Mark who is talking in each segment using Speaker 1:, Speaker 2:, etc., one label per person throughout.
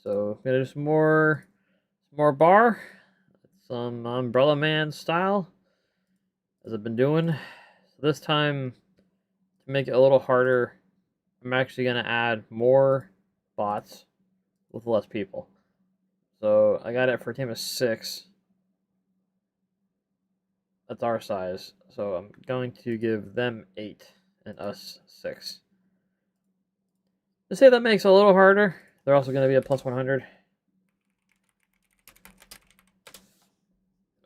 Speaker 1: So I'm gonna do some more bar, some Umbrella Man style, as I've been doing. So this time, to make it a little harder, I'm actually gonna add more bots with less people. So I got it for a team of 6. That's our size. So I'm going to give them 8 and us 6. To say that makes it a little harder, they're also going to be a plus 100.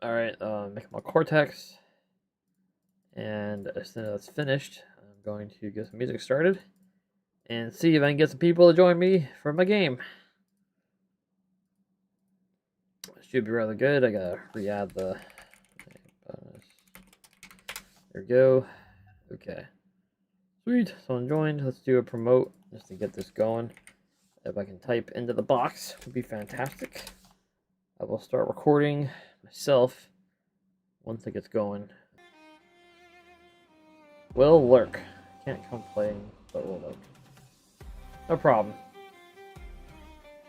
Speaker 1: Alright, make them a Cortex. And as soon as that's finished, I'm going to get some music started and see if I can get some people to join me for my game. Should be rather good. I gotta re-add the bonus. There we go. Okay. Sweet. Someone joined. Let's do a promote just to get this going. If I can type into the box, would be fantastic. I will start recording myself once it gets going. Will lurk. Can't complain, but will lurk. No problem.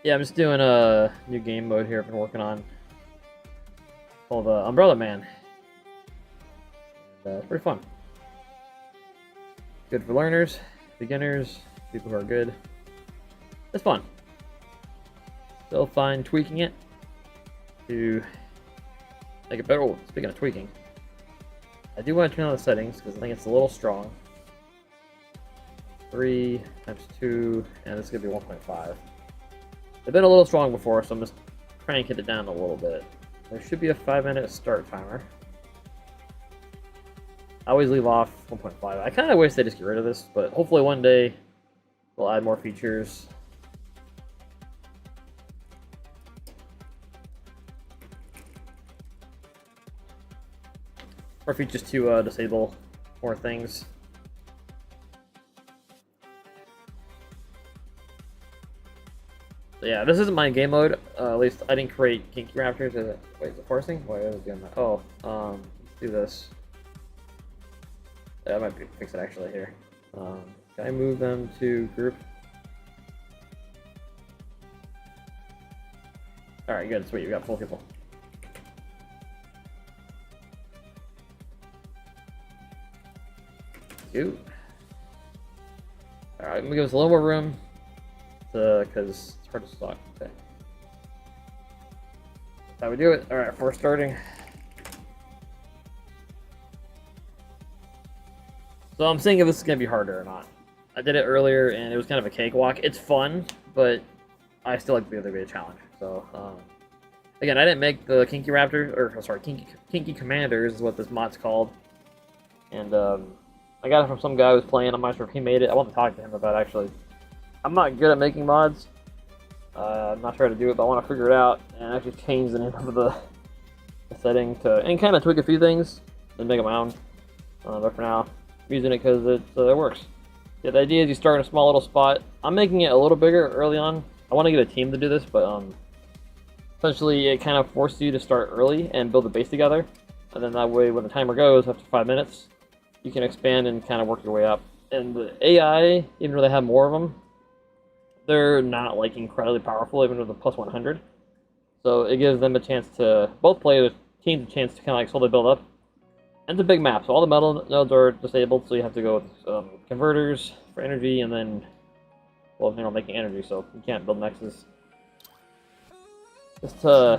Speaker 1: Yeah, I'm just doing a new game mode here I've been working on called Umbrella Man. And, it's pretty fun. Good for learners, beginners, people who are good. It's fun. Still fine tweaking it to make it better. Oh, speaking of tweaking, I do want to turn on the settings because I think it's a little strong. 3 times 2, and this is going to be 1.5. They've been a little strong before, so I'm just cranking it down a little bit. There should be a 5-minute start timer. I always leave off 1.5. I kind of wish they just get rid of this, but hopefully one day they'll add more features. More features to disable more things. So yeah, this isn't my game mode. At least I didn't create Kinky Raptors. Wait, is it forcing? Why is it doing that? Oh, let's do this. Yeah, I might fix it actually here. Can I move them to group? Alright, good. Sweet, we got 4 people. Cute. Alright, I'm gonna give us a little more room because it's hard to stock. Okay. That's how we do it. Alright, before starting. So I'm seeing if this is going to be harder or not. I did it earlier and it was kind of a cakewalk. It's fun, but I still like the other way to challenge. So, again, I didn't make the Kinky Raptors, or sorry, Kinky Commanders is what this mod's called. And I got it from some guy who was playing. I'm not sure if he made it. I want to talk to him about it, actually. I'm not good at making mods. I'm not sure how to do it, but I want to figure it out and actually change the name of the setting to, and kind of tweak a few things and make it my own. But for now, I'm using it because it works. Yeah, the idea is you start in a small little spot. I'm making it a little bigger early on. I want to get a team to do this, but essentially it kind of forces you to start early and build a base together. And then that way, when the timer goes, after 5 minutes, you can expand and kind of work your way up. And the AI, even though they have more of them, they're not like incredibly powerful, even with a plus 100. So it gives them a chance to, both players, teams a chance to kind of like slowly build up. And it's a big map, so all the metal nodes are disabled, so you have to go with converters for energy, and then, well, you're not making energy, so you can't build nexus. Just I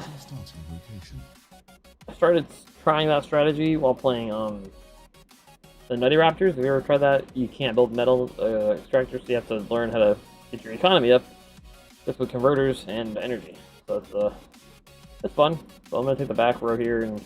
Speaker 1: started trying that strategy while playing the Nutty Raptors. Have you ever tried that? You can't build metal extractors, so you have to learn how to get your economy up just with converters and energy. So it's fun. So I'm gonna take the back row here and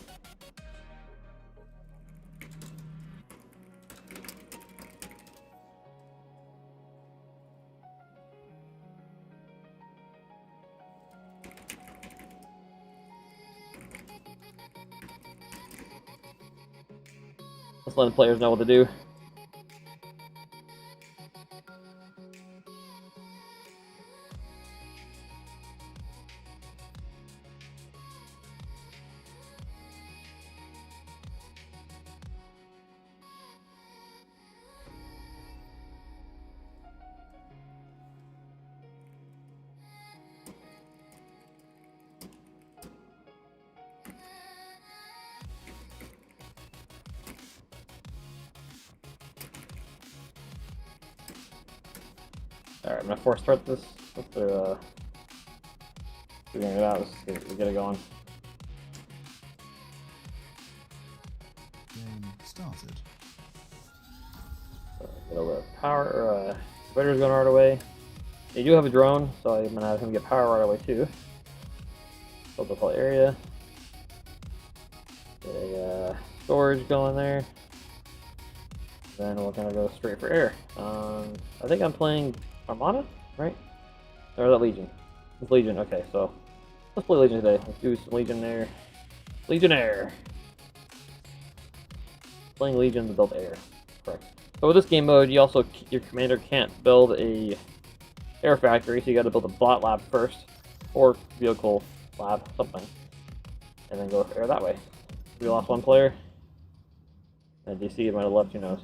Speaker 1: just let the players know what to do. Alright, I'm gonna force start this. After, figuring it out, let's get it going.
Speaker 2: Game started.
Speaker 1: Get over it. Power, Spider's going right away. They do have a drone, so I'm gonna have him get power right away too. Build the whole area. Get a storage going there. Then we're gonna go straight for air. I think I'm playing Armada, right? Or is that Legion? It's Legion, okay, so let's play Legion today. Let's do some Legion there. Legionnaire! Playing Legion to build air. Correct. So with this game mode, you also, your commander can't build a air factory, so you gotta build a bot lab first. Or vehicle lab, something. And then go for air that way. We lost one player. And DC might have left, who knows.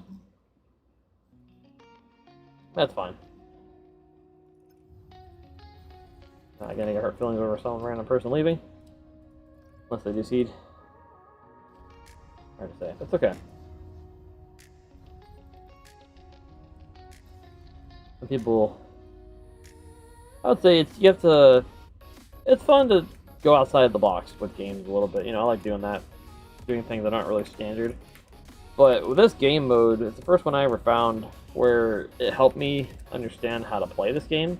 Speaker 1: That's fine. Not gonna get hurt feelings over some random person leaving. Unless they do seed. Hard to say. That's okay. Some people, I would say you have to, it's fun to go outside the box with games a little bit. You know, I like doing that. Doing things that aren't really standard. But with this game mode, it's the first one I ever found where it helped me understand how to play this game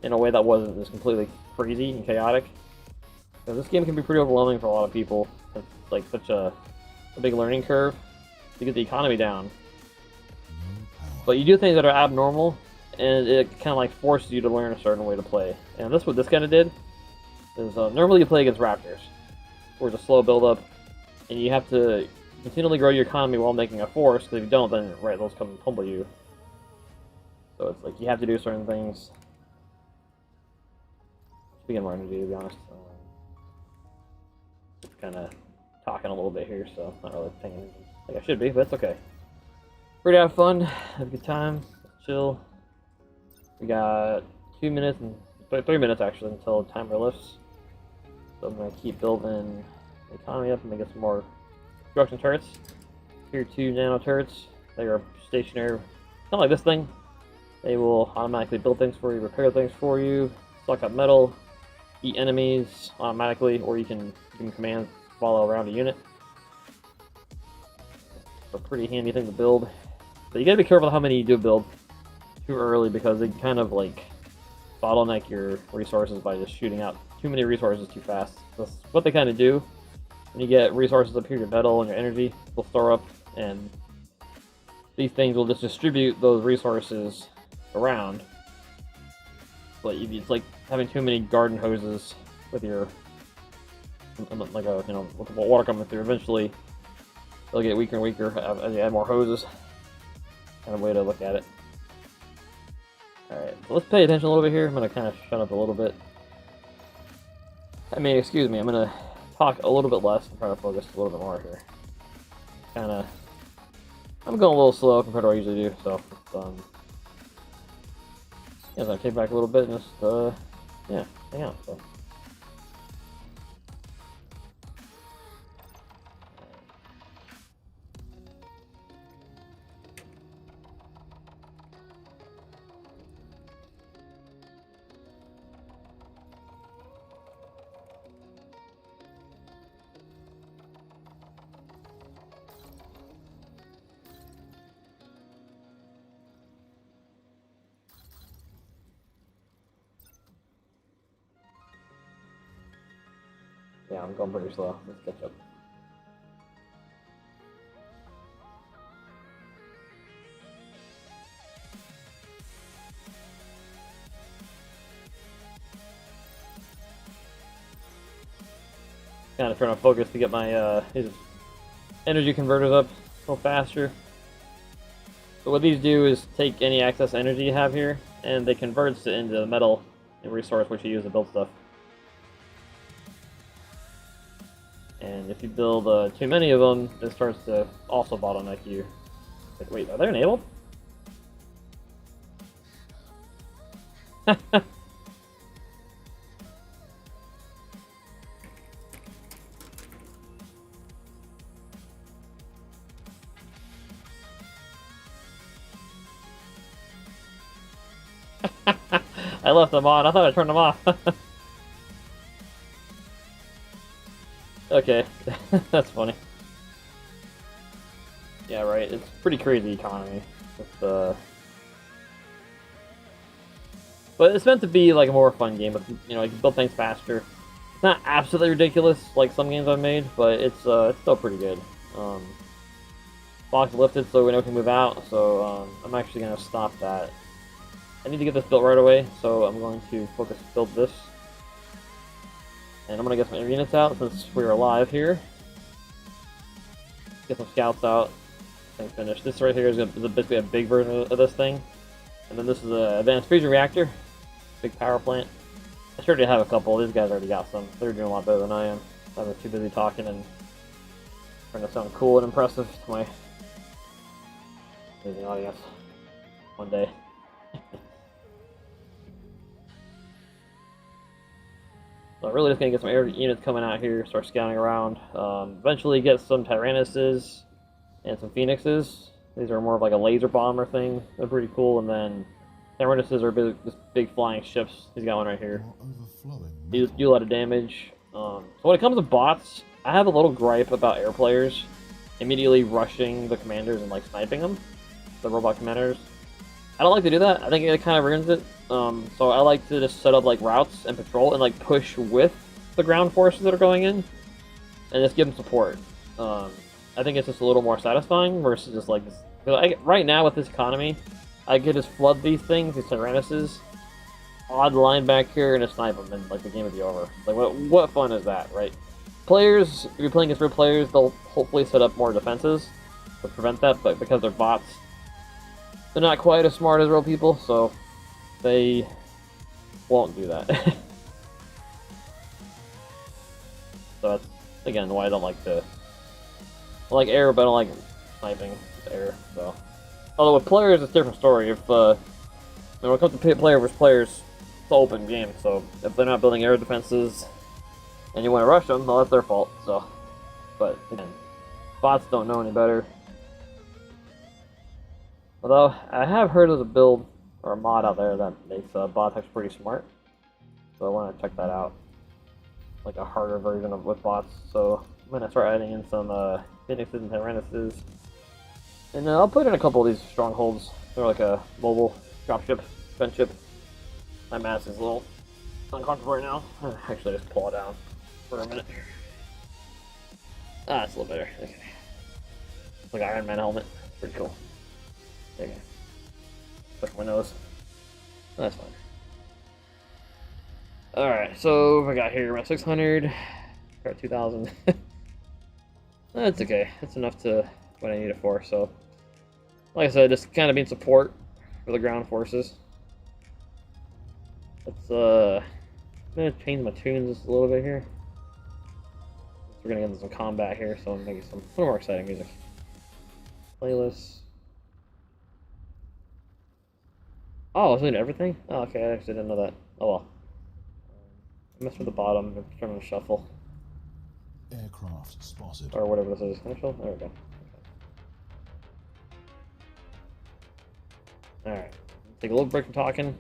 Speaker 1: in a way that wasn't just completely crazy and chaotic. Because this game can be pretty overwhelming for a lot of people. It's like such a big learning curve to get the economy down. But you do things that are abnormal, and it kind of like forces you to learn a certain way to play. And that's what this kind of did. Is normally you play against raptors, where it's a slow build up, and you have to continually grow your economy while making a force, because if you don't, then right, those come and humble you. So it's like you have to do certain things. Should get more energy, to be honest. Kind of talking a little bit here, so not really paying attention like I should be, but it's okay. We're gonna have fun, have a good time, chill. We got 2 minutes and 3 minutes actually until the timer lifts. So I'm gonna keep building the economy up and get some more construction turrets. Tier 2 nano turrets. They are stationary, kind of like this thing. They will automatically build things for you, repair things for you, suck up metal, eat enemies automatically, or you can give them commands to follow around a unit. It's a pretty handy thing to build. But you gotta be careful how many you do build too early, because they kind of like bottleneck your resources by just shooting out too many resources too fast. That's what they kind of do. When you get resources up here, your metal and your energy will store up, and these things will just distribute those resources around. But it's like having too many garden hoses with your, like a, you know, with the water coming through. Eventually, they'll get weaker and weaker as you add more hoses. Kind of way to look at it. Alright, so let's pay attention a little bit here. I'm going to kind of shut up a little bit. I mean, excuse me, I'm going to talk a little bit less and try to focus a little bit more here. Kind of, I'm going a little slow compared to what I usually do, so yeah, so I take back a little bit and just, yeah, hang out, so. Yeah, I'm going pretty slow. Let's catch up. Kind of trying to focus to get my his energy converters up a little faster. So what these do is take any excess energy you have here, and they convert it into metal and resource which you use to build stuff. And if you build too many of them, it starts to also bottleneck you. Like, wait, are they enabled? I left them on. I thought I turned them off. Okay, that's funny. Yeah, right. It's pretty crazy economy. It's, but it's meant to be like a more fun game. But you know, you can build things faster. It's not absolutely ridiculous like some games I've made, but it's still pretty good. Box lifted, so we know we can move out. So I'm actually gonna stop that. I need to get this built right away, so I'm going to focus build this. And I'm gonna get some units out since we're alive here. Get some scouts out. Thing finished. This right here is basically a big version of this thing. And then this is an advanced fusion reactor. Big power plant. I sure do have a couple. These guys already got some. They're doing a lot better than I am. I was too busy talking and trying to sound cool and impressive to my amazing audience. One day. So I'm really just gonna get some air units coming out here, start scouting around. Eventually get some Tyrannuses and some Phoenixes. These are more of like a laser bomber thing. They're pretty cool. And then Tyrannuses are just big flying ships. He's got one right here. Do a lot of damage. So when it comes to bots, I have a little gripe about air players immediately rushing the commanders and like sniping them, the robot commanders. I don't like to do that. I think it kind of ruins it. So I like to just set up like routes and patrol and like push with the ground forces that are going in, and just give them support. I think it's just a little more satisfying versus just like this. Right now with this economy, I could just flood these things, these Tyrannuses, odd line back here, and just snipe them, and like the game would be over. Like what fun is that, right? Players, if you're playing against real players, they'll hopefully set up more defenses to prevent that, but because they're bots, they're not quite as smart as real people, so they won't do that. So that's, again, why I don't like to... I like air, but I don't like sniping with air, so... Although with players, it's a different story. When it comes to player versus players, it's an open game, so if they're not building air defenses and you want to rush them, well, that's their fault, so... But, again, bots don't know any better. Although, I have heard there's a build or a mod out there that makes bots actually pretty smart. So I want to check that out. Like a harder version of with bots. So I'm going to start adding in some Phoenixes and Tyrannuses. And then I'll put in a couple of these strongholds. They're like a mobile dropship, gunship. My mask is a little uncomfortable right now. Actually, just pull it down for a minute. Ah, it's a little better. Okay. It's like an Iron Man helmet. Pretty cool. Okay. Push my nose. That's fine. Alright, so I got here about 600. Got 2,000. That's okay. That's enough to what I need it for. So, like I said, just kind of being support for the ground forces. Let's I'm gonna change my tunes just a little bit here. We're gonna get into some combat here, so I'm making some a little more exciting music. Playlist. Oh, is it everything? Oh, okay, I actually didn't know that. Oh well. I messed with the bottom, turn on the shuffle.
Speaker 2: Aircraft spotted.
Speaker 1: Or whatever this is. Actually, there we go. Okay. Alright. Take a little break from talking.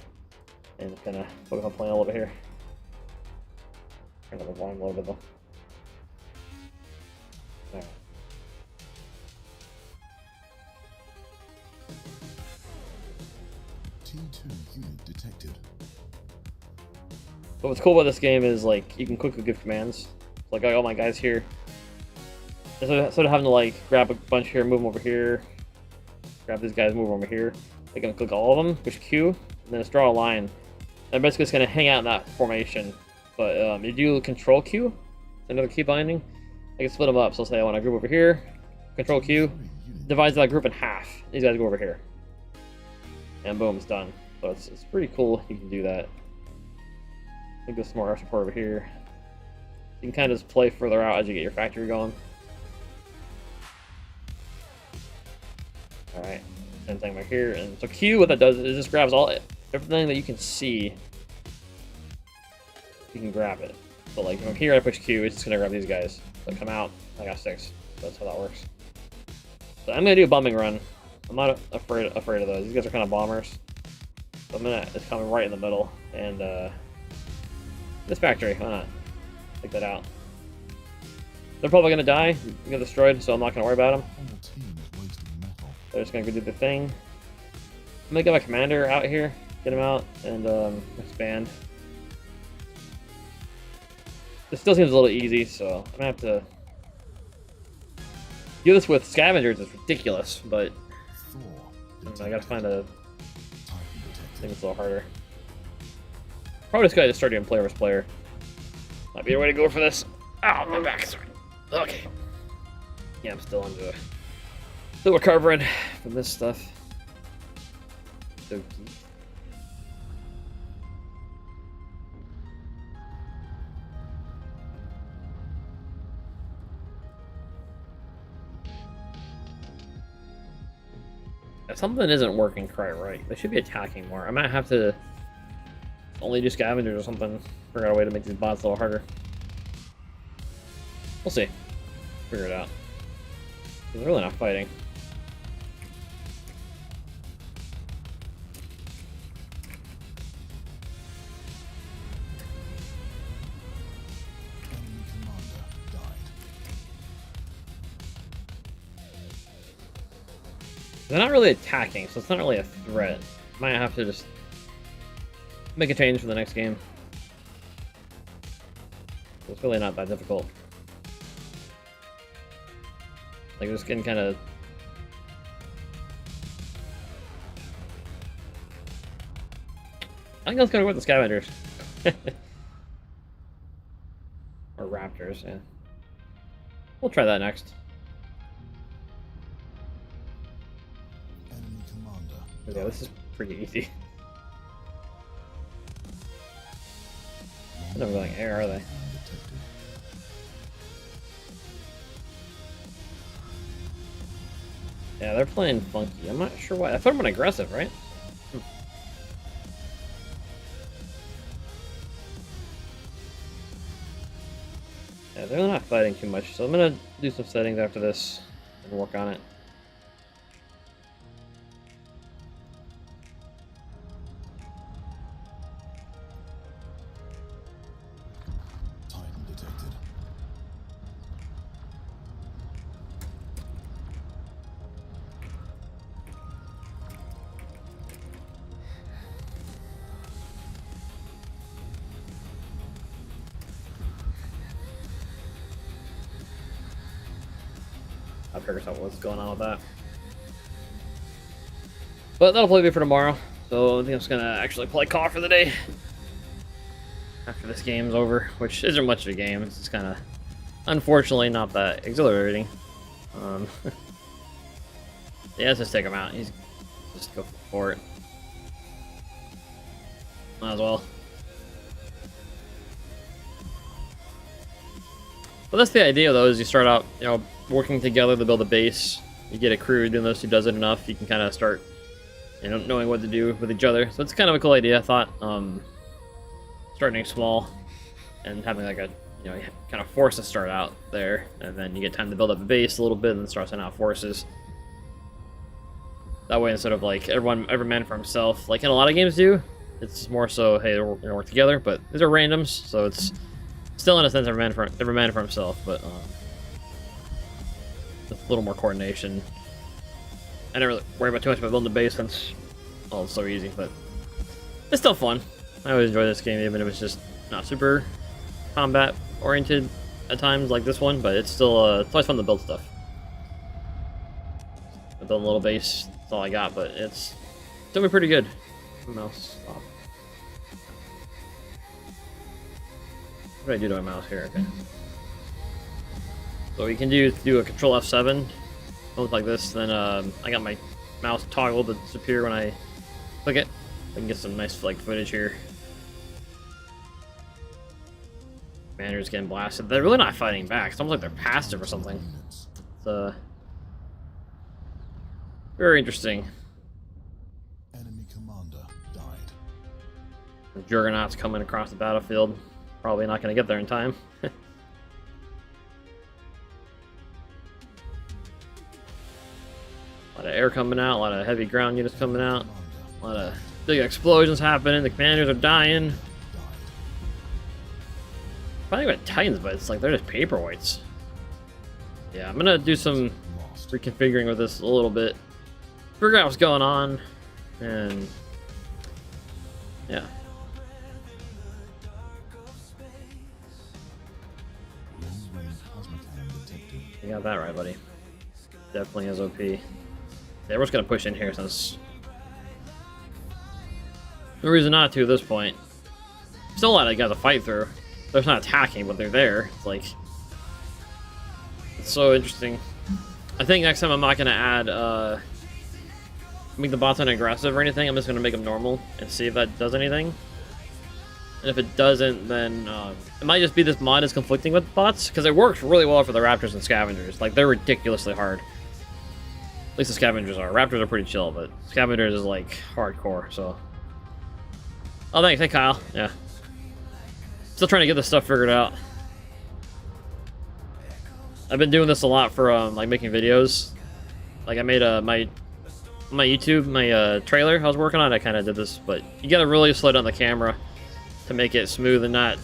Speaker 1: And just kinda focus on playing a little bit here. Turn up the volume a little bit though. Alright.
Speaker 2: T2 unit detected.
Speaker 1: But what's cool about this game is like you can quickly give commands. Like I got all my guys here. Instead of having to like grab a bunch here, move them over here, grab these guys, move them over here. I can click all of them, push Q, and then just draw a line. And basically it's gonna hang out in that formation. But if you do Control Q, another key binding, I can split them up. So say I want a group over here, Control Q, divides that group in half. These guys go over here. And boom, it's done. So it's pretty cool you can do that. I think there's some more support over here. You can kind of just play further out as you get your factory going. Alright, same thing right here. And so Q, what that does is it just grabs everything that you can see. You can grab it. So like from here I push Q, it's just gonna grab these guys. So come out, I got 6. So that's how that works. So I'm gonna do a bombing run. I'm not afraid of those. These guys are kind of bombers. It's coming right in the middle, and this factory, why not? Take that out. They're probably gonna die, get destroyed, so I'm not gonna worry about them.
Speaker 2: Whole team is wasting metal.
Speaker 1: They're just gonna go do the thing. I'm gonna get my commander out here, get him out, and expand. This still seems a little easy, so I'm gonna have to do this with scavengers. It's ridiculous, but
Speaker 2: Thor.
Speaker 1: I gotta find a
Speaker 2: Titan
Speaker 1: thing
Speaker 2: detected.
Speaker 1: that's a little harder. Probably just gotta start doing player versus player. Might be a way to go for this. Oh, my back, sorry. Okay. Yeah, I'm still recovering from this stuff. So if something isn't working quite right, they should be attacking more. I might have to only do scavengers or something. Figure out a way to make these bots a little harder. We'll see. Figure it out. They're really not fighting.
Speaker 2: Enemy commander died.
Speaker 1: They're not really attacking, so it's not really a threat. Might have to just make a change for the next game. It's really not that difficult. Like, just getting kind of... I think let's go with the scavengers. Or raptors, yeah. We'll try that next.
Speaker 2: Enemy commander.
Speaker 1: Yeah, this is pretty easy. They're never going air, are they?
Speaker 2: Detected.
Speaker 1: Yeah, they're playing funky. I'm not sure why. I put them on aggressive, right? Yeah, they're not fighting too much, so I'm gonna do some settings after this and work on it.
Speaker 2: Titan detected.
Speaker 1: I'll figure out what's going on with that. But that'll probably be for tomorrow. So I think I'm just gonna actually play Call for the day after this game's over, which isn't much of a game. It's just kind of, unfortunately, not that exhilarating. Yeah, let's just take him out. He's just go for it. Might as well. But that's the idea, though, is you start out, you know, working together to build a base. You get a crew doing this who does it enough, you can kind of start, you know, knowing what to do with each other. So it's kind of a cool idea, I thought. Starting small and having like a, you know, kind of force to start out there, and then you get time to build up a base a little bit and then start sending out forces. That way, instead of like every man for himself, like in a lot of games do, it's more so, hey, we're gonna work together. But these are randoms, so it's still in a sense every man for himself, but with a little more coordination. I didn't really worry about too much about building the base since, well, it's so easy, but it's still fun. I always enjoy this game, even if it's just not super combat oriented at times like this one, but it's still it's always fun to build stuff. I built a little base, that's all I got, but it's still pretty good. Mouse off. What do I do to my mouse here? Okay. So what you can do a Control F7, look like this. Then I got my mouse toggled to disappear when I click it. I can get some nice like footage here. Commander's getting blasted. They're really not fighting back. It's almost like they're passive or something. It's very interesting.
Speaker 2: Enemy commander died.
Speaker 1: The Juggernauts coming across the battlefield. Probably not going to get there in time. A lot of air coming out, a lot of heavy ground units coming out, a lot of Big explosions happening. The commanders are dying. Probably got Titans, but it's like they're just paperweights. Yeah, I'm gonna do some reconfiguring with this a little bit. Figure out what's going on, and yeah. You got that right, buddy. Definitely has OP. Yeah, we're just gonna push in here since no reason not to at this point. Still a lot of guys to fight through. They're not attacking, but they're there. It's like it's so interesting. I think next time I'm not gonna add make the bots unaggressive or anything. I'm just gonna make them normal and see if that does anything. And if it doesn't, then it might just be this mod is conflicting with bots, because it works really well for the Raptors and Scavengers. Like, they're ridiculously hard. At least the Scavengers are. Raptors are pretty chill, but Scavengers is, like, hardcore, so... Oh, thanks. Hey, Kyle. Yeah. Still trying to get this stuff figured out. I've been doing this a lot for, like, making videos. Like, I made my YouTube, my trailer I was working on, I kind of did this, but you gotta really slow down the camera to make it smooth and not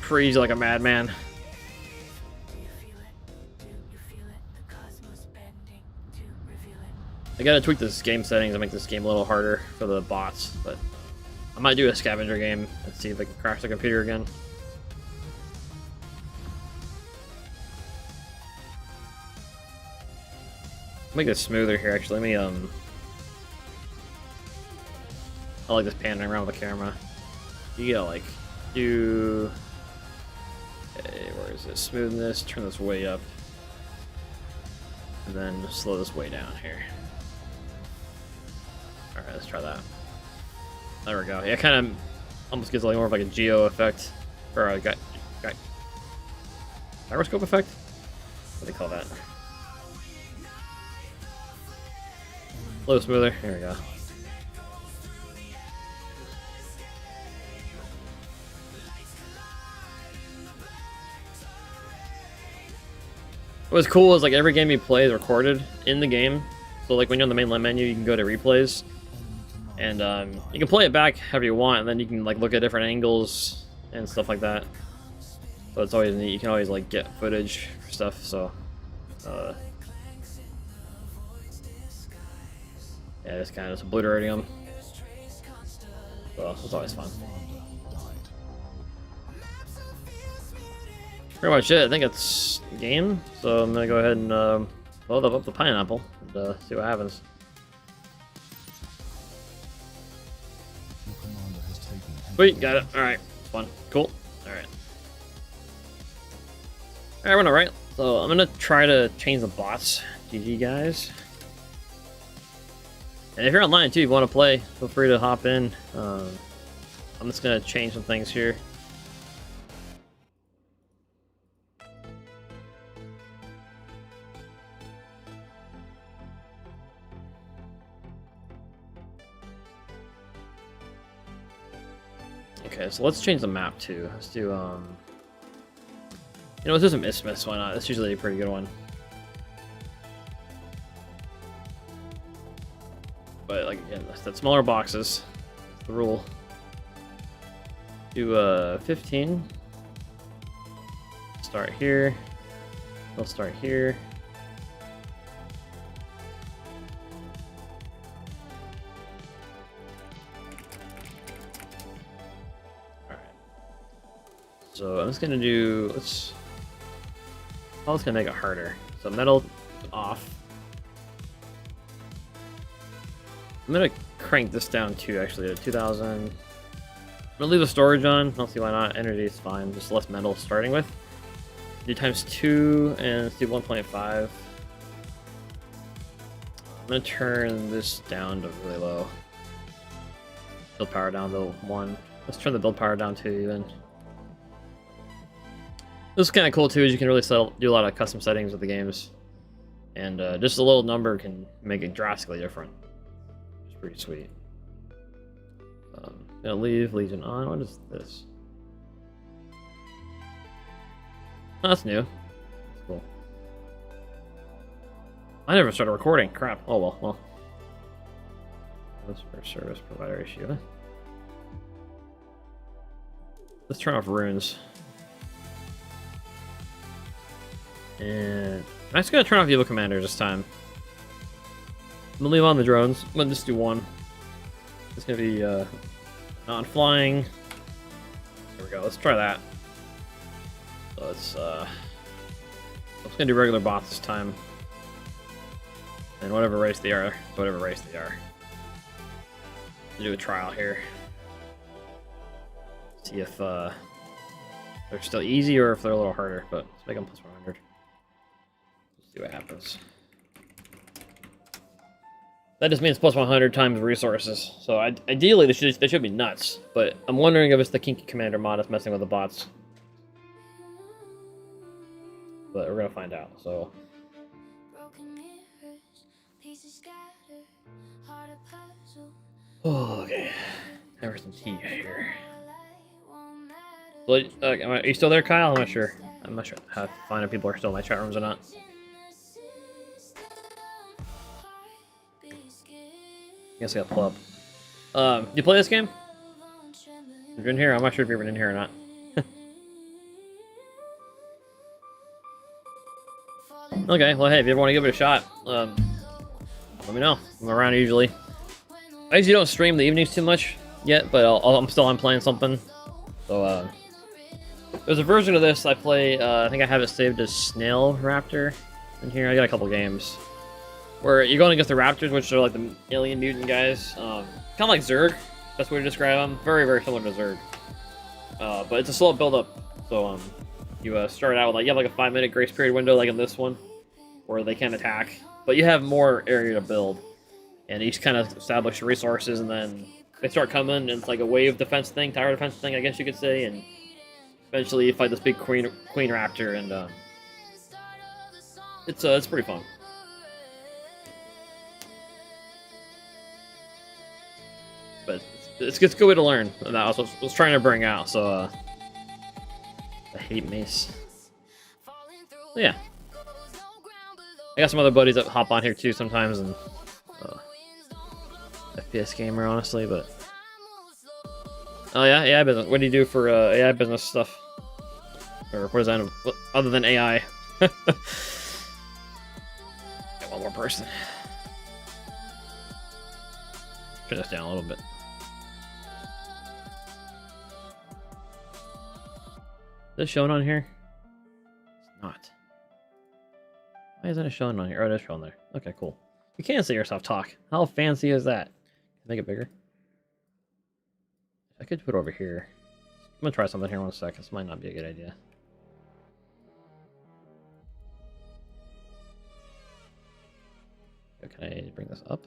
Speaker 1: freeze like a madman. I gotta tweak this game settings and make this game a little harder for the bots, but I might do a scavenger game and see if I can crash the computer again. Make this smoother here, actually. Let me, I like this panning around with the camera. You gotta, like, do... Okay, where is it? Smoothness, turn this way up. And then slow this way down here. Alright, let's try that. There we go. Yeah, it kind of almost gives like more of like a geo effect. Or a gyroscope effect? What do they call that? A little smoother. Here we go. What's cool is like every game you play is recorded in the game. So like when you're on the main menu, you can go to replays, and you can play it back however you want, and then you can like look at different angles and stuff like that. So it's always neat. You can always like get footage for stuff. So yeah, just kind of just obliterating them. So it's always fun. Pretty much it. I think it's game. So I'm gonna go ahead and load up the pineapple and see what happens. Sweet, got it. All right, fun, cool. All right, we're all right. So I'm gonna try to change the bots. GG guys. And if you're online too, if you want to play, feel free to hop in. I'm just gonna change some things here. Okay, so let's change the map too. Let's do, you know, let's do some Isthmus, why not? That's usually a pretty good one. But, like, again, that's smaller boxes. That's the rule. Do, 15. Start here. We'll start here. So I'm just gonna do, I'm just gonna make it harder. So metal off. I'm gonna crank this down too, actually, to 2000. I'm gonna leave the storage on, I'll see why not. Energy is fine, just less metal starting with. Do times 2 and let's do 1.5. I'm gonna turn this down to really low. Build power down to 1. Let's turn the build power down to even. This is kind of cool too, is you can really do a lot of custom settings with the games, and just a little number can make it drastically different. It's pretty sweet. Gonna leave Legion on. What is this? Oh, that's new. That's cool. I never started recording. Crap. Oh well. for service provider issue. Let's turn off runes. And I'm just gonna turn off evil commanders this time. I'm gonna leave on the drones. I'm gonna just do one. It's gonna be non-flying. There we go. Let's try that. So let's I'm just gonna do regular bots this time. And whatever race they are, whatever race they are. Let's do a trial here. See if they're still easy or if they're a little harder, but let's make them plus 100. Let's see what happens. That just means plus 100 times resources. So ideally they should be nuts, but I'm wondering if it's the Kinky Commander mod that's messing with the bots. But we're gonna find out. So oh, okay. Have some tea here. So, are you still there, Kyle? I'm not sure. I'm not sure how to find if people are still in my chat rooms or not. I guess I got pull up. You play this game? You've been here? I'm not sure if you've been in here or not. Okay, well, hey, if you ever want to give it a shot, let me know. I'm around usually. I usually don't stream the evenings too much yet, but I'm playing something. So, there's a version of this I play, I think I have it saved as Snail Raptor in here. I got a couple games where you're going against the Raptors, which are like the alien mutant guys. Kind of like Zerg, best way to describe them. Very, very similar to Zerg. But it's a slow build-up. So, you start out with like, you have like a 5-minute grace period window like in this one, where they can attack. But you have more area to build. And you just kind of establish resources, and then they start coming, and it's like a wave defense thing, tower defense thing, I guess you could say, and eventually you fight this big queen raptor, and it's pretty fun. But it's a good way to learn, and that was trying to bring out. So I hate mace. So, yeah, I got some other buddies that hop on here too sometimes, and FPS gamer, honestly, but oh yeah, AI business. What do you do for AI business stuff, or what is that other than AI? Got one more person. Turn this down a little bit. Is this showing on here? It's not. Why isn't it showing on here? Oh, it is showing there. Okay, cool. You can see yourself talk. How fancy is that? Make it bigger. I could put it over here. I'm gonna try something here 1 second. This might not be a good idea. Can I bring this up?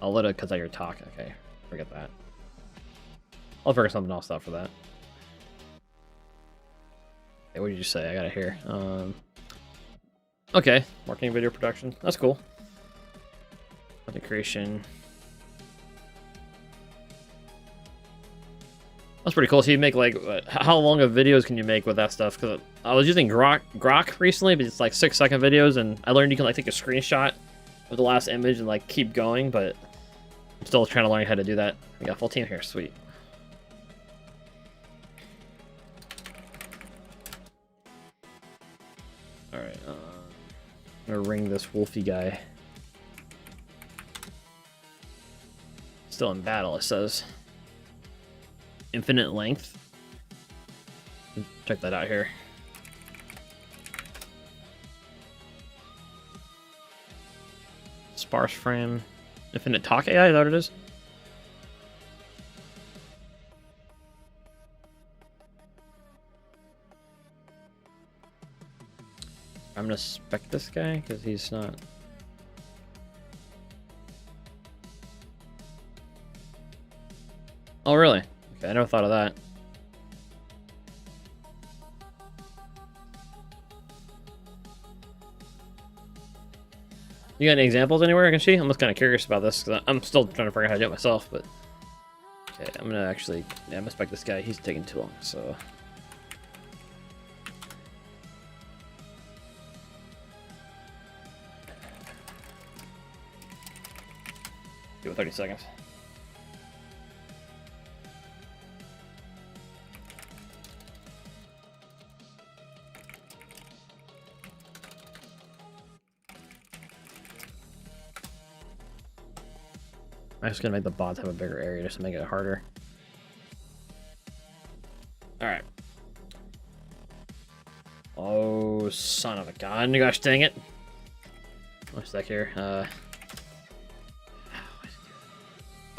Speaker 1: I'll let it cut out your talk. Okay, forget that. I'll figure something else out for that. Okay, what did you say? I got it here. Okay, marketing video production. That's cool. Content creation. That's pretty cool. So you make like, how long of videos can you make with that stuff? Because I was using Grok recently, but it's like 6-second videos, and I learned you can like take a screenshot of the last image and like keep going, but I'm still trying to learn how to do that. We got a full team here, sweet. Alright, I'm gonna ring this Wolfie guy. Still in battle, it says. Infinite length. Check that out here. Sparse frame. Infinite talk AI, is that what it is? I'm gonna spec this guy because he's not. Oh, really? Okay, I never thought of that. You got any examples anywhere I can see? I'm just kind of curious about this because I'm still trying to figure out how to do it myself. But okay, I'm gonna actually, yeah, I'm gonna spec this guy. He's taking too long, so. Do it 30 seconds. I'm just gonna make the bots have a bigger area just to make it harder. Alright. Oh, son of a gun. Gosh dang it. One sec here.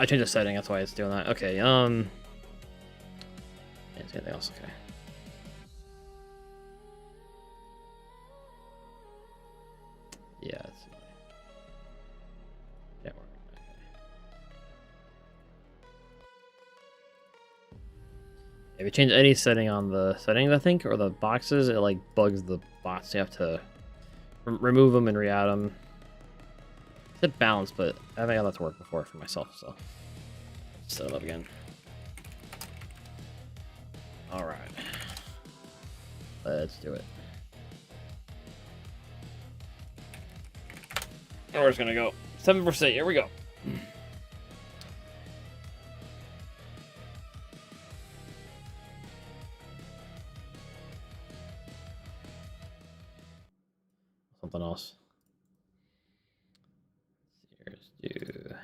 Speaker 1: I changed the setting, that's why it's doing that. Okay, is anything else? Okay. Yeah, it's... Yeah, okay. If you change any setting on the settings, I think, or the boxes, it like bugs the bots. You have to remove them and re-add them. It's a balance, but I haven't got that to work before for myself, so set it up again. All right, let's do it. We're just gonna go 7%. Here we go. Something else. Here's do.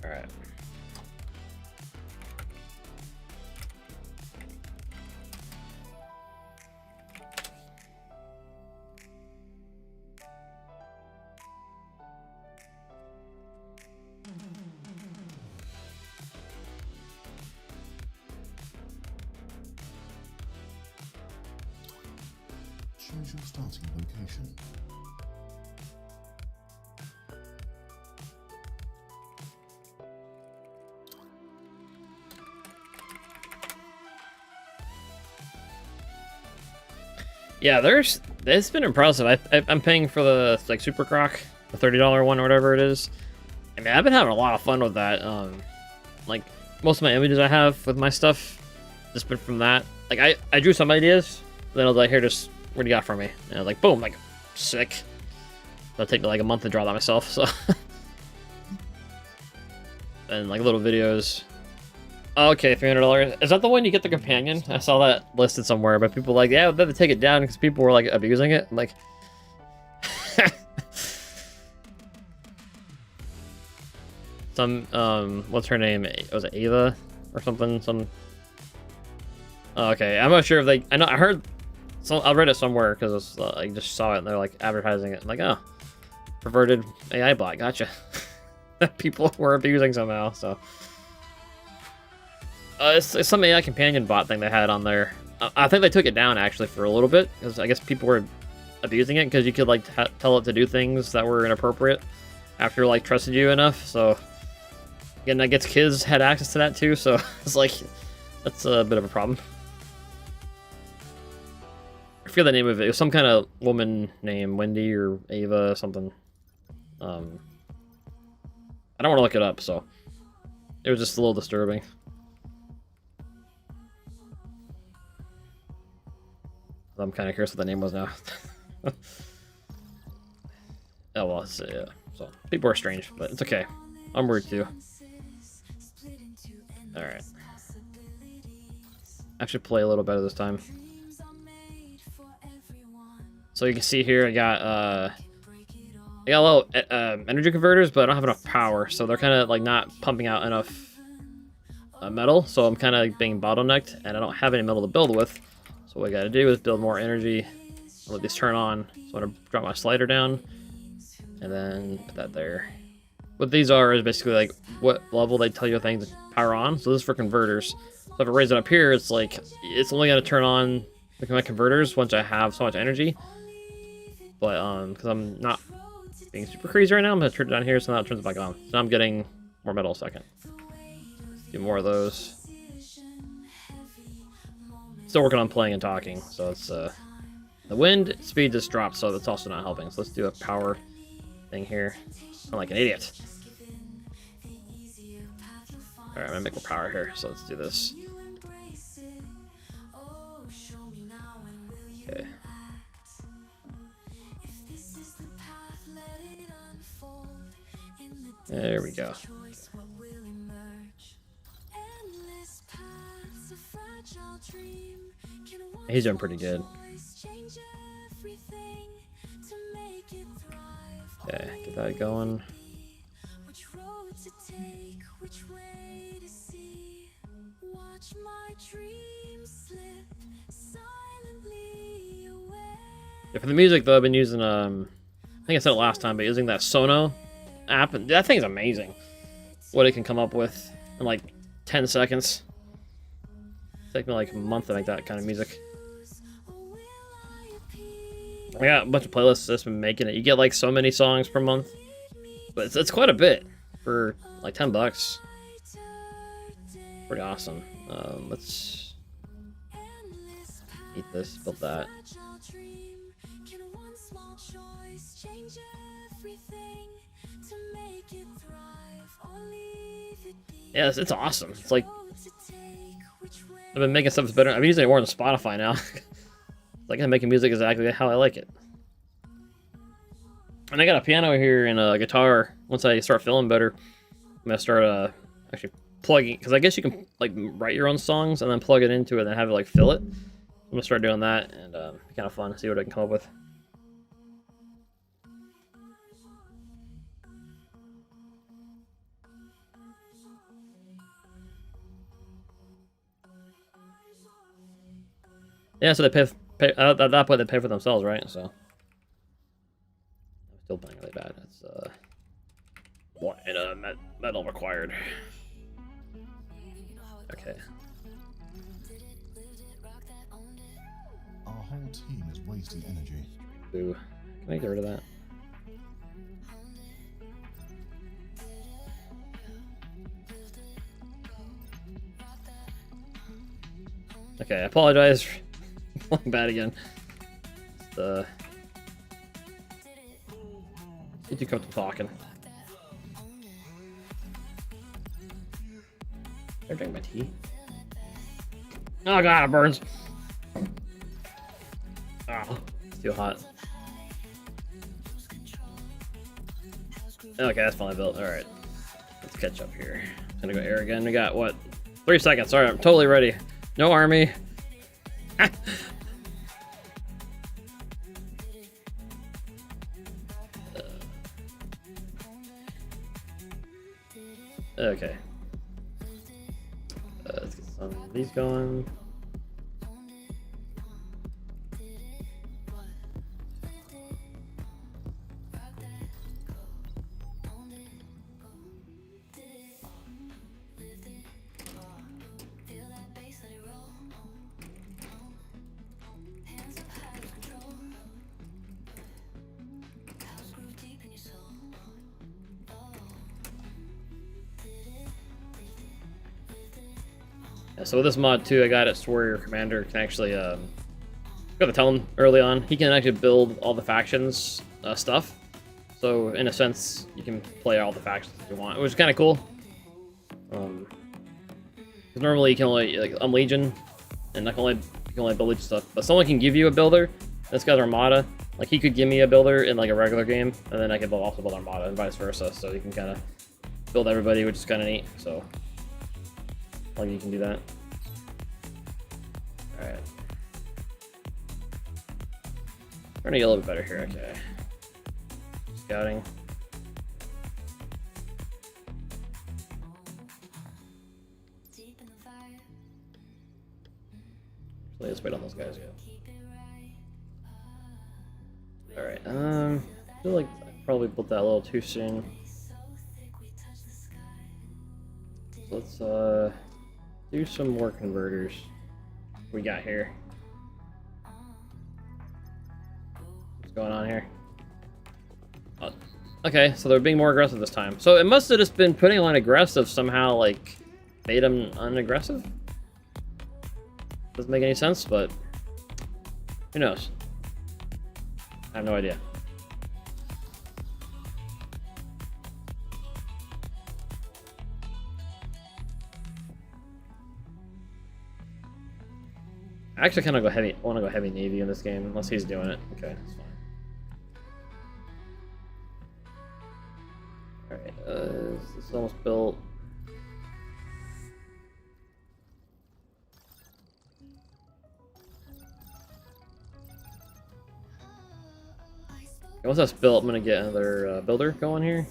Speaker 1: All right.
Speaker 2: Choose your starting location.
Speaker 1: Yeah, it's been impressive. I'm paying for the like Super Croc, the $30 one or whatever it is. I mean, I've been having a lot of fun with that. Like most of my images I have with my stuff, just been from that. Like I drew some ideas, then I was like, here, just what do you got for me? And I was like, boom, like sick. It'll take me like a month to draw that myself. So and like little videos. Okay, $300. Is that the one you get the companion? I saw that listed somewhere, but people were like, yeah, they had to take it down because people were like abusing it. I'm like, some what's her name? Was it Ava or something? Oh, okay, I'm not sure if they. I heard. So I read it somewhere because I just saw it and they're like advertising it. I'm like, oh, perverted AI bot, gotcha. People were abusing somehow, so. It's some AI companion bot thing they had on there. I think they took it down actually for a little bit because I guess people were abusing it because you could like tell it to do things that were inappropriate after like trusted you enough. So again, I guess kids had access to that too. So it's like that's a bit of a problem. I forget the name of it. It was some kind of woman name, Wendy or Ava or something. I don't want to look it up, so it was just a little disturbing. I'm kind of curious what the name was now. Oh well, it's, yeah. So people are strange, but it's okay. I'm weird too. All right. I should play a little better this time. So you can see here, I got a little energy converters, but I don't have enough power, so they're kind of like not pumping out enough metal. So I'm kind of being bottlenecked, and I don't have any metal to build with. So what I gotta do is build more energy. I'll let these turn on. So I'm gonna drop my slider down and then put that there. What these are is basically like what level they tell you things to power on. So this is for converters. So if I raise it up here, it's like it's only gonna turn on my converters once I have so much energy. But because I'm not being super crazy right now, I'm gonna turn it down here so now it turns it back on. So now I'm getting more metal a second. Do more of those. Still working on playing and talking, so it's the wind speed just dropped, so that's also not helping. So let's do a power thing here. I'm like an idiot. Alright, I'm gonna make more power here, so let's do this. Okay. There we go. He's doing pretty good. Okay, get that going. Yeah, for the music though, I've been using I think I said it last time, but using that Sono app, and that thing's amazing. What it can come up with in like 10 seconds. It took me like a month to make that kind of music. I got a bunch of playlists that's been making it. You get like so many songs per month, but it's quite a bit for like $10. Pretty awesome. Let's eat this, build that. Yeah, it's awesome. It's like I've been making stuff that's better. I'm using it more on Spotify now. Like I'm making music exactly how I like it. And I got a piano here and a guitar. Once I start feeling better, I'm gonna start actually plugging, because I guess you can like write your own songs and then plug it into it and then have it like fill it. I'm gonna start doing that, and it's kind of fun to see what I can come up with. Yeah, so they pay at that point they pay for themselves, right? So I'm still playing really bad. It's metal required. Okay.
Speaker 2: Our whole team is wasting energy.
Speaker 1: Ooh, can I get rid of that? Okay, I apologize for playing bad again. Get too comfortable talking. I drink my tea. Oh god, it burns. Oh, it's too hot. Okay, that's finally built. Alright. Let's catch up here. I'm gonna go air again. We got what? 3 seconds. Alright, I'm totally ready. No army. Okay. Let's get some of these going. Yeah, so with this mod too, I got it to where your commander can actually, got to tell him early on, he can actually build all the factions stuff. So in a sense, you can play all the factions if you want, which is kind of cool. Because normally you can only, like, I'm Legion, and you can only build Legion stuff. But someone can give you a builder. This guy's Armada. Like, he could give me a builder in like a regular game, and then I could also build Armada, and vice versa. So you can kind of build everybody, which is kind of neat. So like you can do that. All right. Trying to get a little bit better here. Okay. Scouting. Let's wait on those guys. Yeah. All right. I feel like I probably built that a little too soon. Let's do some more converters. We got here. What's going on here? Okay, so they're being more aggressive this time. So it must have just been putting on aggressive somehow, like made them unaggressive. Doesn't make any sense, but who knows? I have no idea. I actually kind of go heavy. I want to go heavy navy in this game, unless he's doing it. Okay, that's fine. All right, this is almost built. Once that's built, I'm gonna get another builder going here.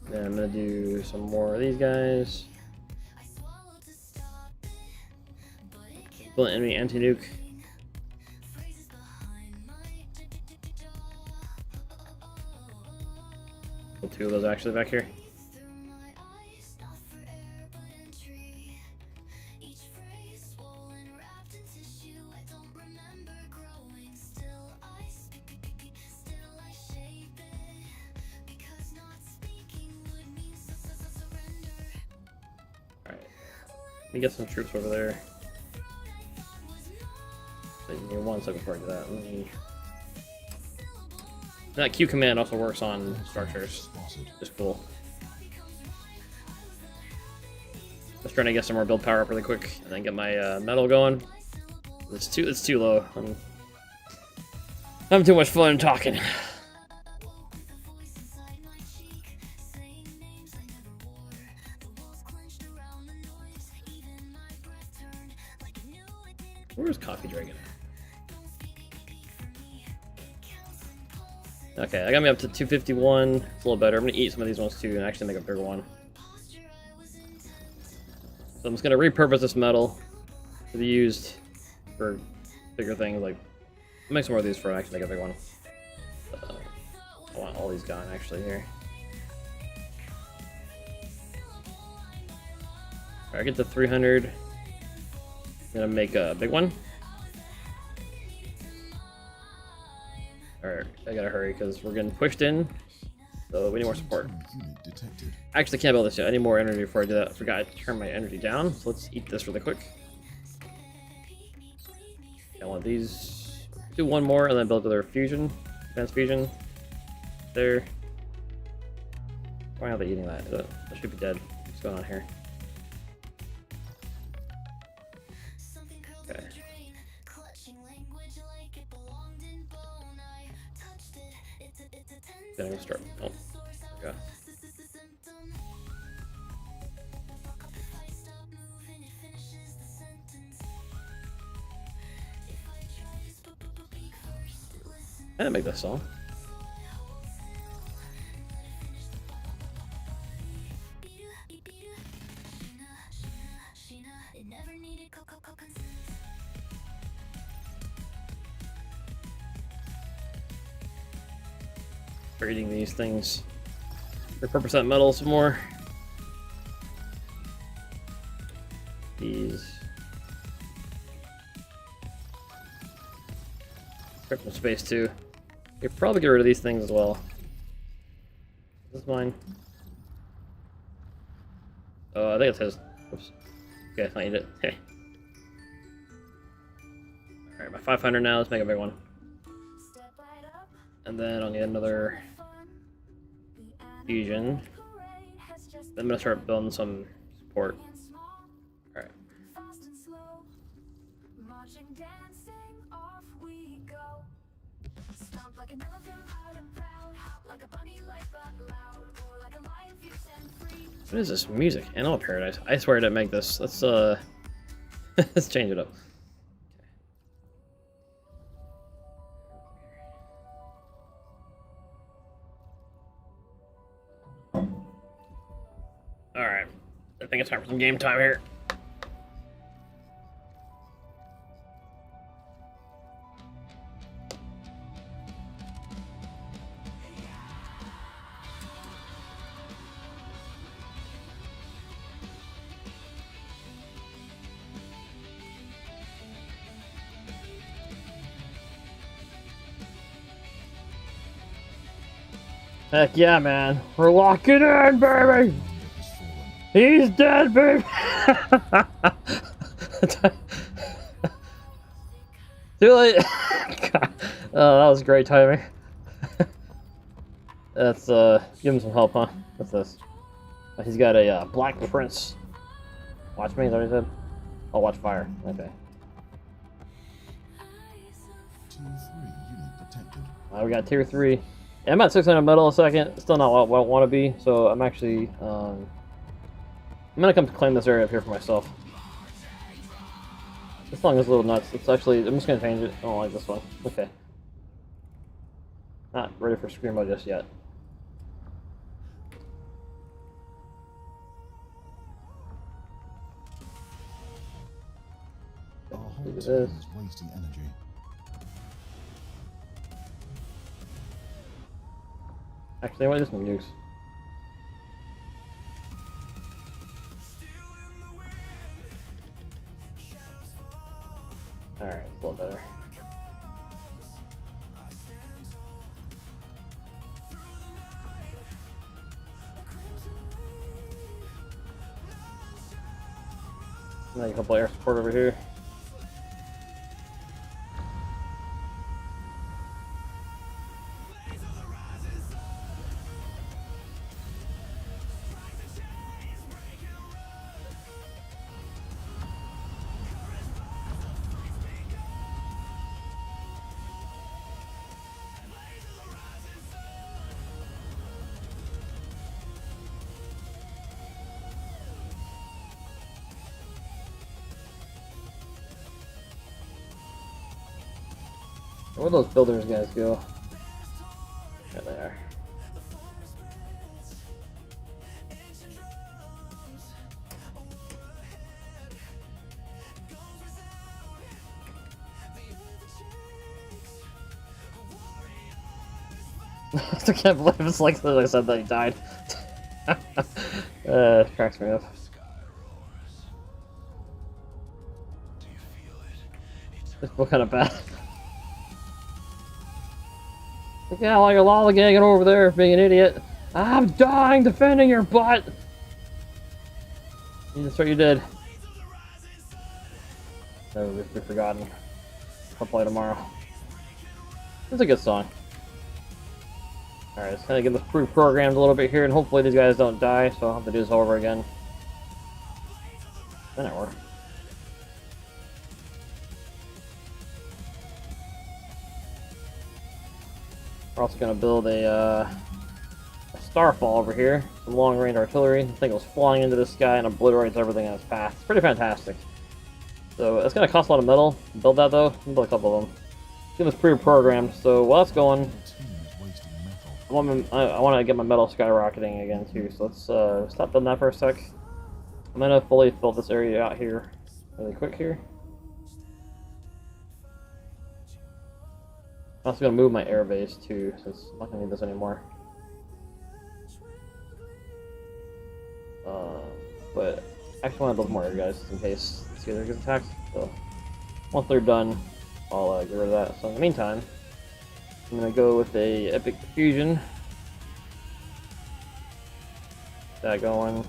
Speaker 1: Then I'm gonna do some more of these guys. Build an enemy anti-nuke. Two of those actually back here. Alright. Let me get some troops over there. Give me 1 second before I do that. Let me... That Q command also works on structures. Just cool. Just trying to get some more build power up really quick, and then get my metal going. It's too low. I'm having too much fun talking. Where's Coffee Dragon? Okay, I got me up to 251. It's a little better. I'm gonna eat some of these ones too and actually make a bigger one. So I'm just gonna repurpose this metal to be used for bigger things. Like, I'll make some more of these for actually make a big one. I want all these gone actually here. Alright, I get to 300. I'm gonna make a big one. Alright, I gotta hurry because we're getting pushed in, so we need more support. I actually can't build this yet. I need more energy before I do that. I forgot to turn my energy down, so let's eat this really quick. I want these. Do one more and then build another fusion. Advanced fusion. There. Why are they eating that? That should be dead. What's going on here? Okay. Then we start. Oh, okay. I didn't make this song. Eating these things. Repurpose that metal some more. These. Grab some space too. You could probably get rid of these things as well. This is mine. Oh, I think it says. Oops. Okay, I need it. Okay. Alright, my 500 now. Let's make a big one. And then I'll need another fusion. Then I'm gonna start building some support. Alright. What is this music? Animal Paradise. I swear I didn't make this. Let's let's change it up. Alright, I think it's time for some game time here. Heck yeah, man. We're locking in, baby! He's dead, baby! Too late. God. Oh, that was great timing. That's give him some help, huh? What's this? Oh, he's got a Black Prince. Watch me, is that what he said? Oh, watch fire. Okay.
Speaker 2: Tier 3 unit detected.
Speaker 1: We got tier 3. Yeah, I'm at 600 metal a second. Still not what I want to be, so I'm actually I'm gonna come claim this area up here for myself. This song is a little nuts. It's actually, I'm just gonna change it. I don't like this one. Okay. Not ready for Screamo just yet.
Speaker 2: Our whole
Speaker 1: Look at
Speaker 2: team
Speaker 1: this.
Speaker 2: is wasting energy.
Speaker 1: Actually, I want to do some nukes. Alright, it's a little better. Now a couple air support over here. Where'd those builders guys go? There they are. I can't believe it's like I said that he died. It cracks me up. This book kind of bad. Look at how you're lollygagging over there, being an idiot. I'm dying defending your butt! That's what you did. Never be forgotten. I'll play tomorrow. It's a good song. Alright, let's kind of get this pre-programmed a little bit here, and hopefully these guys don't die, so I'll have to do this all over again. Then it worked. We're also going to build a Starfall over here, some long-range artillery. The thing goes flying into the sky and obliterates everything in its path. It's pretty fantastic. So it's going to cost a lot of metal to build that, though. I'll build a couple of them. Get this pre-programmed. So while that's going,
Speaker 2: Our team is wasting metal.
Speaker 1: I want to get my metal skyrocketing again too. So let's stop building that for a sec. I'm going to fully fill this area out here really quick here. I'm also going to move my air base too, since I'm not going to need this anymore. But I actually want to build more air guys just in case this guy gets attacked. So once they're done, I'll get rid of that. So in the meantime, I'm going to go with a epic fusion. That going.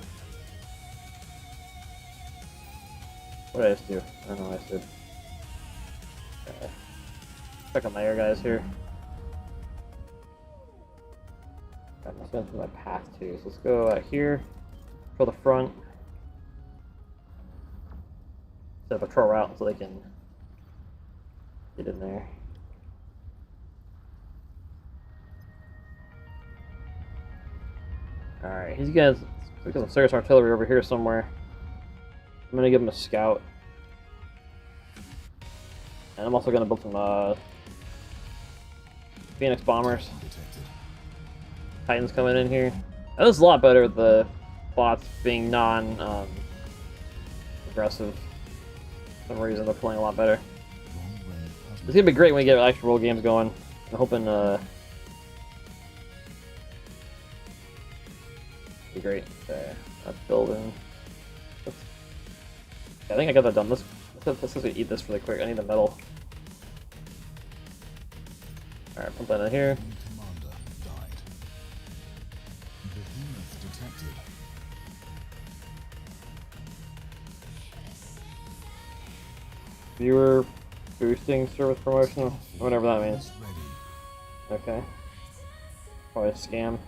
Speaker 1: What did I just do? I don't know what I just did. Okay. Check out my air guys here. I'm just going through my path too. So let's go out here, go the front, set up a patrol route so they can get in there. Alright, these guys, we got some serious artillery over here somewhere. I'm gonna give them a scout. And I'm also gonna build some Phoenix bombers. Titans coming in here. Now, this is a lot better with the bots being aggressive. For some reason they're playing a lot better. It's gonna be great when we get actual role games going. I'm hoping be great. Okay, that's building. I think I got that done. Let's just eat this really quick. I need the metal. Alright, put that in here.
Speaker 2: Commander died. Behemoth detected.
Speaker 1: Viewer boosting service promotion, whatever that means. Okay. Probably a scam,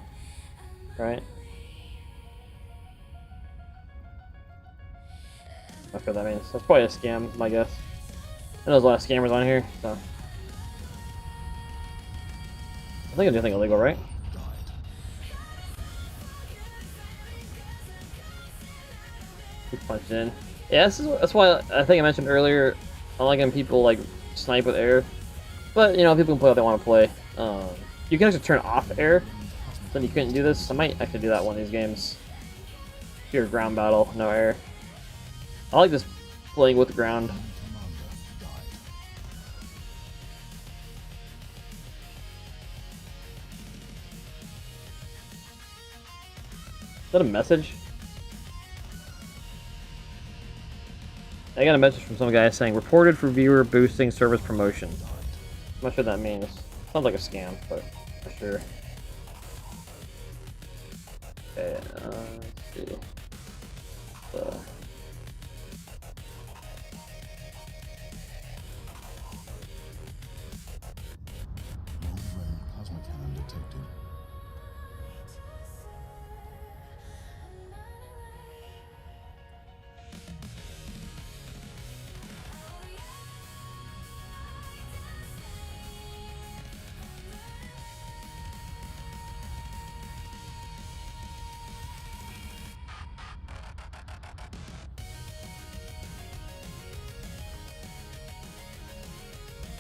Speaker 1: right? That's what that means. That's probably a scam, my guess. I know there's a lot of scammers on here, so. I think I do think illegal, right? Punch in. Yeah, that's why I think I mentioned earlier. I like when people like snipe with air, but you know people can play what they want to play. You can actually turn off air, so you couldn't do this. I might actually do that one of these games. Pure ground battle, no air. I like this playing with the ground. Is that a message? I got a message from some guy saying, reported for viewer boosting service promotion. I'm not sure what that means. Sounds like a scam, but for sure. Okay, let's see.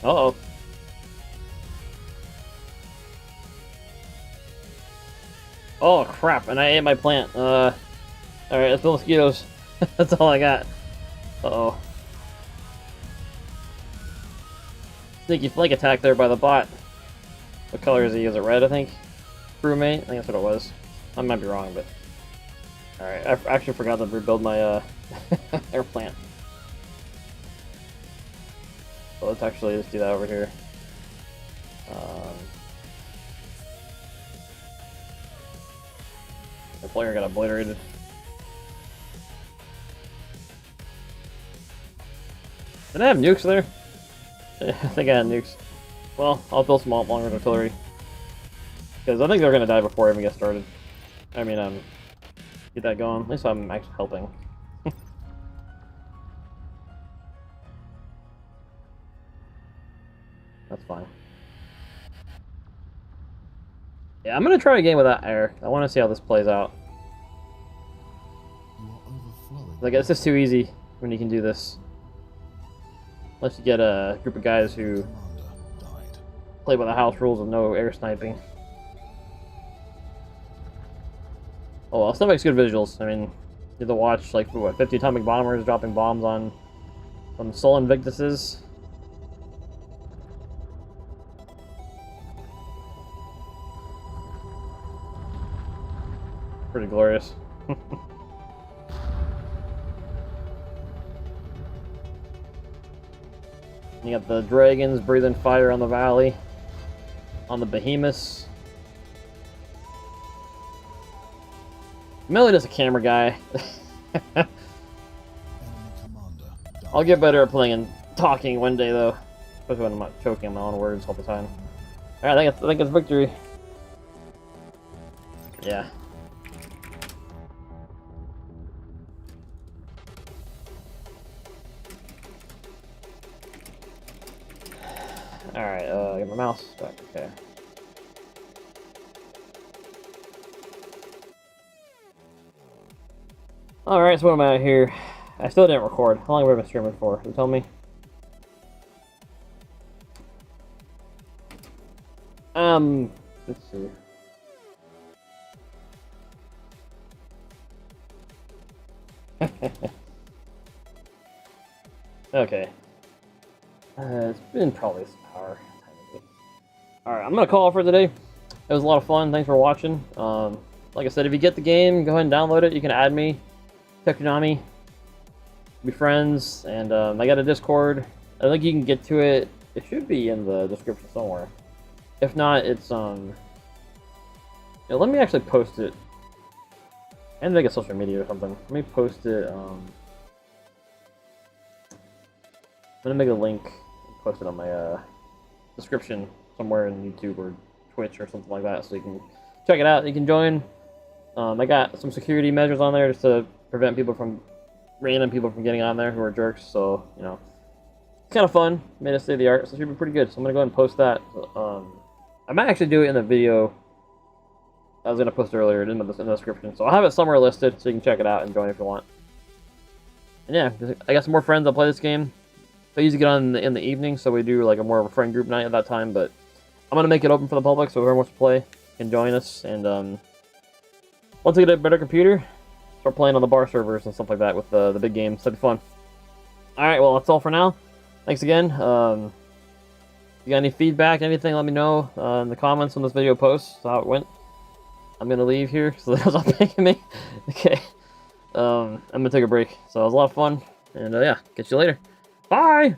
Speaker 1: Uh-oh. Oh, crap, and I ate my plant. Alright, let's kill mosquitoes. That's all I got. Uh-oh. Sneaky flank attack there by the bot. What color is he? Is it red, I think? Crewmate? I think that's what it was. I might be wrong, but... Alright, I actually forgot to rebuild my, air plant. So let's actually just do that over here. The player got obliterated. Did I have nukes there? I think I had nukes. Well, I'll build some long-range artillery. Because I think they're going to die before I even get started. I mean, get that going. At least I'm actually helping. That's fine. Yeah, I'm gonna try a game without air. I want to see how this plays out. Like, it's just too easy when you can do this. Unless you get a group of guys who play by the house rules of no air sniping. Oh well, still makes good visuals. I mean, you have to watch like what 50 atomic bombers dropping bombs on some Sol Invictuses. Pretty glorious. You got the dragons breathing fire on the valley, on the behemoths. I'm really just a camera guy. I'll get better at playing and talking one day, though, especially when I'm not choking on my own words all the time. All right, I think it's victory. Yeah. Alright, get my mouse back, okay. Alright, so what am I at here? I still didn't record. How long have I been streaming for? Can you tell me? Let's see. Okay. It's been probably some hour. Alright, I'm gonna call it for today. It was a lot of fun. Thanks for watching. Like I said, if you get the game, go ahead and download it. You can add me, Konami, be friends, and I got a Discord. I think you can get to it. It should be in the description somewhere. If not, it's let me actually post it. And make a social media or something. Let me post it. gonna make a link and post it on my description somewhere in YouTube or Twitch or something like that, so you can check it out. You can join. I got some security measures on there just to prevent random people from getting on there who are jerks. So you know, it's kind of fun. Made a state of the art, so it should be pretty good. So I'm gonna go ahead and post that. I might actually do it in the video I was gonna post earlier in the description. So I'll have it somewhere listed so you can check it out and join if you want. And yeah, I got some more friends that play this game. I usually get on in the evening, so we do like a more of a friend group night at that time. But I'm gonna make it open for the public, so whoever wants to play can join us. And once I get a better computer, start playing on the bar servers and stuff like that with the big games. That'd be fun. All right, well that's all for now. Thanks again. If you got any feedback, anything, let me know in the comments on this video post how it went. I'm gonna leave here, so that's not paying me. Okay. I'm gonna take a break. So it was a lot of fun, and yeah, catch you later. Bye!